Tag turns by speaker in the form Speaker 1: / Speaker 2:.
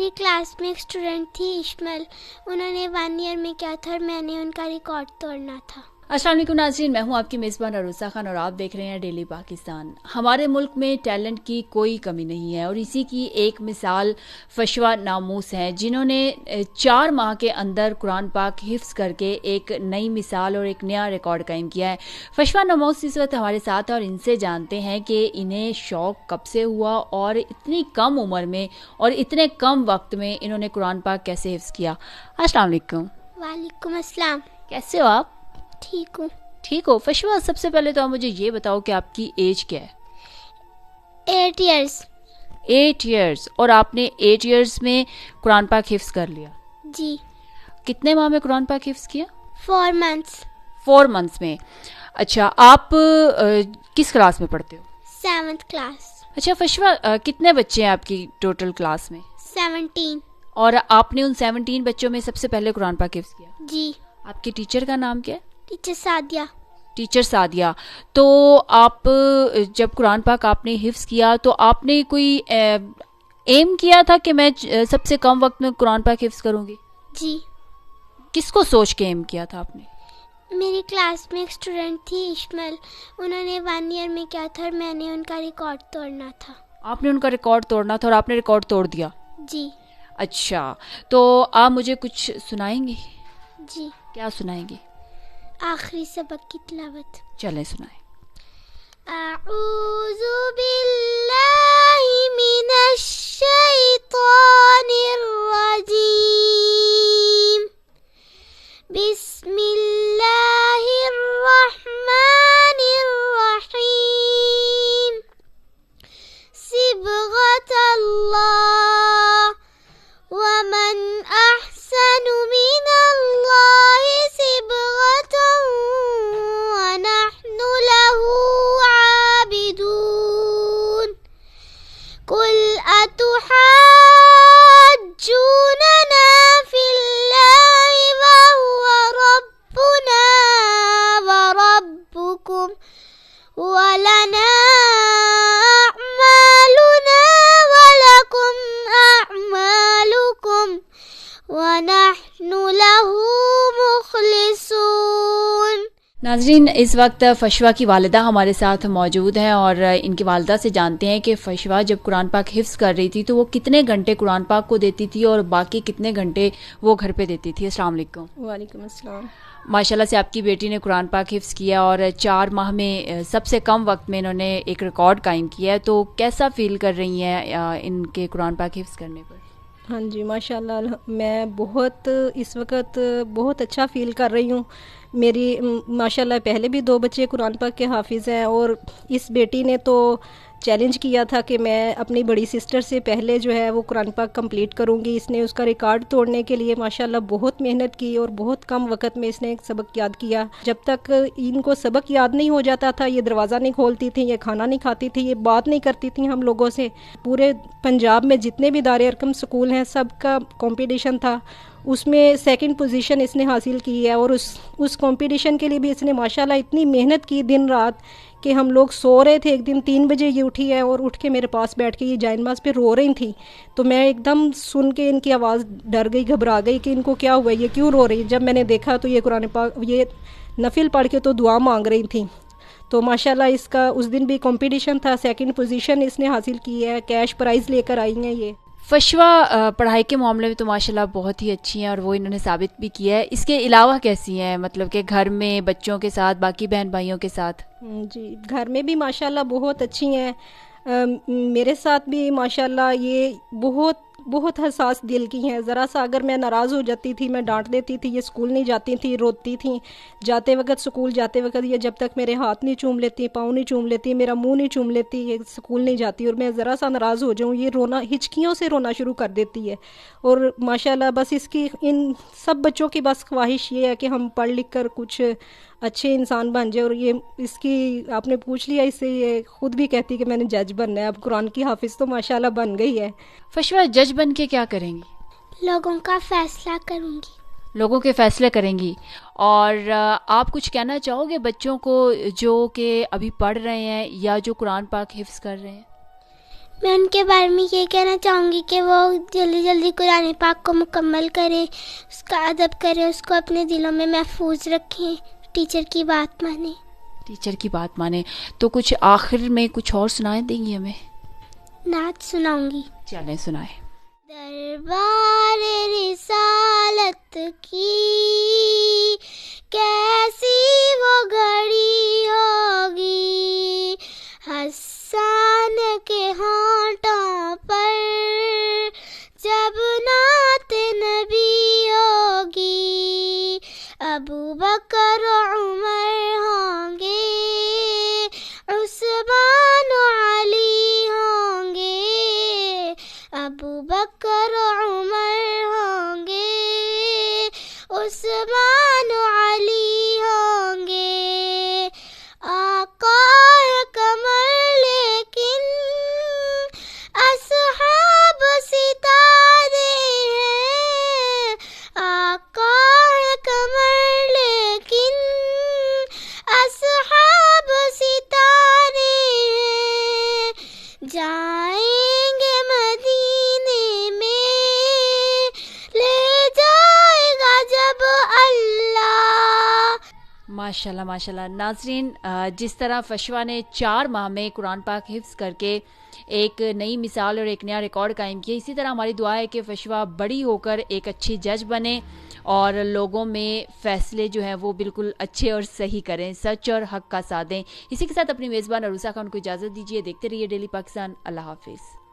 Speaker 1: میری کلاس میں ایک اسٹوڈنٹ تھی اشمل، انہوں نے 1 ایئر میں کیا تھا اور میں نے ان کا ریکارڈ توڑنا تھا۔
Speaker 2: السلام علیکم ناظرین، میں ہوں آپ کی میزبان عروسہ خان اور آپ دیکھ رہے ہیں ڈیلی پاکستان۔ ہمارے ملک میں ٹیلنٹ کی کوئی کمی نہیں ہے اور اسی کی ایک مثال فشوا ناموس ہیں، جنہوں نے 4 ماہ کے اندر قرآن پاک حفظ کر کے ایک نئی مثال اور ایک نیا ریکارڈ قائم کیا ہے۔ فشوا ناموس اس وقت ہمارے ساتھ اور ان سے جانتے ہیں کہ انہیں شوق کب سے ہوا اور اتنی کم عمر میں اور اتنے کم وقت میں انہوں نے قرآن پاک کیسے حفظ کیا۔ السلام علیکم۔
Speaker 1: وعلیکم السلام۔
Speaker 2: کیسے ہو آپ؟
Speaker 1: ٹھیک ہوں۔
Speaker 2: ٹھیک ہو۔ فشوا، سب سے پہلے تو آپ مجھے یہ بتاؤ کہ آپ کی ایج کیا ہے؟
Speaker 1: 8 ایئرس۔
Speaker 2: 8 ایئرس، اور آپ نے 8 ایئرس میں قرآن پاک حفظ کر لیا؟
Speaker 1: جی۔
Speaker 2: کتنے ماہ میں قرآن پاک حفظ کیا؟
Speaker 1: 4 منتھس۔
Speaker 2: 4 منتھس میں۔ اچھا، آپ کس کلاس میں پڑھتے ہو؟
Speaker 1: 7th class.
Speaker 2: اچھا فشوا، کتنے بچے ہیں آپ کی ٹوٹل کلاس میں؟
Speaker 1: 17۔
Speaker 2: اور آپ نے ان 17 بچوں میں سب سے پہلے قرآن پاک حفظ کیا؟
Speaker 1: جی۔
Speaker 2: آپ کے ٹیچر کا نام کیا ہے؟
Speaker 1: ٹیچر سعدیہ۔
Speaker 2: ٹیچر سعدیہ۔ تو آپ جب قرآن پاک آپ نے حفظ کیا تو آپ نے کوئی ایم کیا تھا کہ میں سب سے کم وقت میں قرآن پاک حفظ کروں گی؟
Speaker 1: جی۔
Speaker 2: کس کو سوچ کے ایم کیا تھا آپ نے؟
Speaker 1: میری کلاس میں ایک اسٹوڈنٹ تھی اشمل، انہوں نے 1 ایئر میں کیا تھا اور میں نے ان کا ریکارڈ توڑنا تھا۔
Speaker 2: آپ نے ان کا ریکارڈ توڑنا تھا اور آپ نے ریکارڈ توڑ دیا؟
Speaker 1: جی۔
Speaker 2: اچھا، تو آپ مجھے کچھ سنائیں گی؟
Speaker 1: جی۔
Speaker 2: کیا سنائیں گی؟
Speaker 1: آخری سبق کی تلاوت۔
Speaker 2: چلیں سنائیں۔
Speaker 1: اعوذ باللہ من الشیطان الرجیم، بسم اللہ الرحمن الرحیم، صبغۃ اللہ ومن احسن من اللہ صبغۃ ونحن له عابدون، قل اتحاجوننا فی اللہ وهو ربنا وربکم ولنا اعمالنا ولکم اعمالکم وَنَحْنُ لَهُ مُخْلِصُونَ۔
Speaker 2: ناظرین، اس وقت فشوا کی والدہ ہمارے ساتھ موجود ہیں اور ان کی والدہ سے جانتے ہیں کہ فشوا جب قرآن پاک حفظ کر رہی تھی تو وہ کتنے گھنٹے قرآن پاک کو دیتی تھی اور باقی کتنے گھنٹے وہ گھر پہ دیتی تھی۔ السلام علیکم۔
Speaker 3: وعلیکم السلام۔
Speaker 2: ماشاءاللہ سے آپ کی بیٹی نے قرآن پاک حفظ کیا اور 4 ماہ میں سب سے کم وقت میں انہوں نے ایک ریکارڈ قائم کیا ہے، تو کیسا فیل کر رہی ہیں ان کے قرآن پاک حفظ کرنے پر؟
Speaker 3: ہاں جی، ماشاءاللہ میں اس وقت بہت اچھا فیل کر رہی ہوں۔ میری ماشاءاللہ پہلے بھی 2 بچے قرآن پاک کے حافظ ہیں اور اس بیٹی نے تو چیلنج کیا تھا کہ میں اپنی بڑی سسٹر سے پہلے جو ہے وہ قرآن پاک کمپلیٹ کروں گی۔ اس نے اس کا ریکارڈ توڑنے کے لیے ماشاءاللہ بہت محنت کی اور بہت کم وقت میں اس نے ایک سبق یاد کیا۔ جب تک ان کو سبق یاد نہیں ہو جاتا تھا یہ دروازہ نہیں کھولتی تھی، یہ کھانا نہیں کھاتی تھی، یہ بات نہیں کرتی تھی ہم لوگوں سے۔ پورے پنجاب میں جتنے بھی دار ارقم سکول ہیں سب کا کمپٹیشن تھا، اس میں 2nd پوزیشن اس نے حاصل کی ہے اور اس کمپٹیشن کے لیے بھی اس نے ماشاءاللہ اتنی محنت کی دن رات کہ ہم لوگ سو رہے تھے۔ ایک دن 3 بجے یہ اٹھی ہے اور اٹھ کے میرے پاس بیٹھ کے یہ جائے نماز پہ رو رہی تھیں، تو میں ایک دم سن کے ان کی آواز ڈر گئی، گھبرا گئی کہ ان کو کیا ہوا ہے، یہ کیوں رو رہی۔ جب میں نے دیکھا تو یہ قرآن پاک یہ نفل پڑھ کے تو دعا مانگ رہی تھیں۔ تو ماشاءاللہ اس کا اس دن بھی کمپٹیشن تھا، 2nd پوزیشن اس نے حاصل کی ہے، کیش پرائز لے کر آئی ہیں یہ۔
Speaker 2: فشوا پڑھائی کے معاملے میں تو ماشاءاللہ بہت ہی اچھی ہیں اور وہ انہوں نے ثابت بھی کیا ہے۔ اس کے علاوہ کیسی ہیں، مطلب کہ گھر میں بچوں کے ساتھ، باقی بہن بھائیوں کے ساتھ؟
Speaker 3: جی، گھر میں بھی ماشاءاللہ بہت اچھی ہیں۔ میرے ساتھ بھی ماشاءاللہ یہ بہت حساس دل کی ہیں۔ ذرا سا اگر میں ناراض ہو جاتی تھی، میں ڈانٹ دیتی تھی، یہ اسکول نہیں جاتی تھی، روتی تھیں جاتے وقت، اسکول جاتے وقت یہ جب تک میرے ہاتھ نہیں چوم لیتی، پاؤں نہیں چوم لیتی، میرا منہ نہیں چوم لیتی، یہ اسکول نہیں جاتی، اور میں ذرا سا ناراض ہو جاؤں یہ رونا، ہچکیوں سے رونا شروع کر دیتی ہے۔ اور ماشاءاللہ بس اس کی ان سب بچوں کی بس خواہش یہ ہے کہ ہم پڑھ لکھ کر کچھ اچھے انسان بن جائے، اور یہ اس کی آپ نے پوچھ لیا اس سے، یہ خود بھی کہتی کہ میں نے جج بننا ہے۔ اب قرآن کی حافظ تو ماشاءاللہ بن گئی ہے۔
Speaker 2: فشوا، جج بن کے کیا کریں گی؟
Speaker 1: لوگوں کا فیصلہ کروں گی۔
Speaker 2: لوگوں کے فیصلے کریں گی، اور آپ کچھ کہنا چاہو گے بچوں کو جو کہ ابھی پڑھ رہے ہیں یا جو قرآن پاک حفظ کر رہے ہیں؟
Speaker 1: میں ان کے بارے میں یہ کہنا چاہوں گی کہ وہ جلدی جلدی قرآن پاک کو مکمل کریں، اس کا ادب کریں، اس کو اپنے دلوں میں محفوظ رکھیں، ٹیچر کی بات مانیں.
Speaker 2: ٹیچر کی بات مانیں. تو کچھ آخر میں کچھ اور سنائیں دیں گی ہمیں؟
Speaker 1: نعت سناؤں گی.
Speaker 2: چلیں سنائیں.
Speaker 1: دربار رسالت کی کیسی وہ گھڑی ہوگی، حسان کے ہونٹوں پر جب نعت نبی ہوگی، ابو بکر و عمر ہوں گے، عثمان و علی ہوں گے، ابو بکر و عمر ہوں گے، عثمان و علی ہوں گے. آقا ہے قمر لیکن اصحاب ستارے ہیں، آقا ہے قمر لیکن اصحاب ستارے ہیں. جائیں گے مدینے میں لے جائے گا جب اللہ.
Speaker 2: ماشاءاللہ ماشاءاللہ. ناظرین، جس طرح فشوا نے 4 ماہ میں قرآن پاک حفظ کر کے ایک نئی مثال اور ایک نیا ریکارڈ قائم کیا، اسی طرح ہماری دعا ہے کہ فشوا بڑی ہو کر ایک اچھی جج بنے اور لوگوں میں فیصلے جو ہیں وہ بالکل اچھے اور صحیح کریں، سچ اور حق کا ساتھ دیں. اسی کے ساتھ اپنی میزبان عروسہ خان کو اجازت دیجیے. دیکھتے رہیے ڈیلی پاکستان. اللہ حافظ.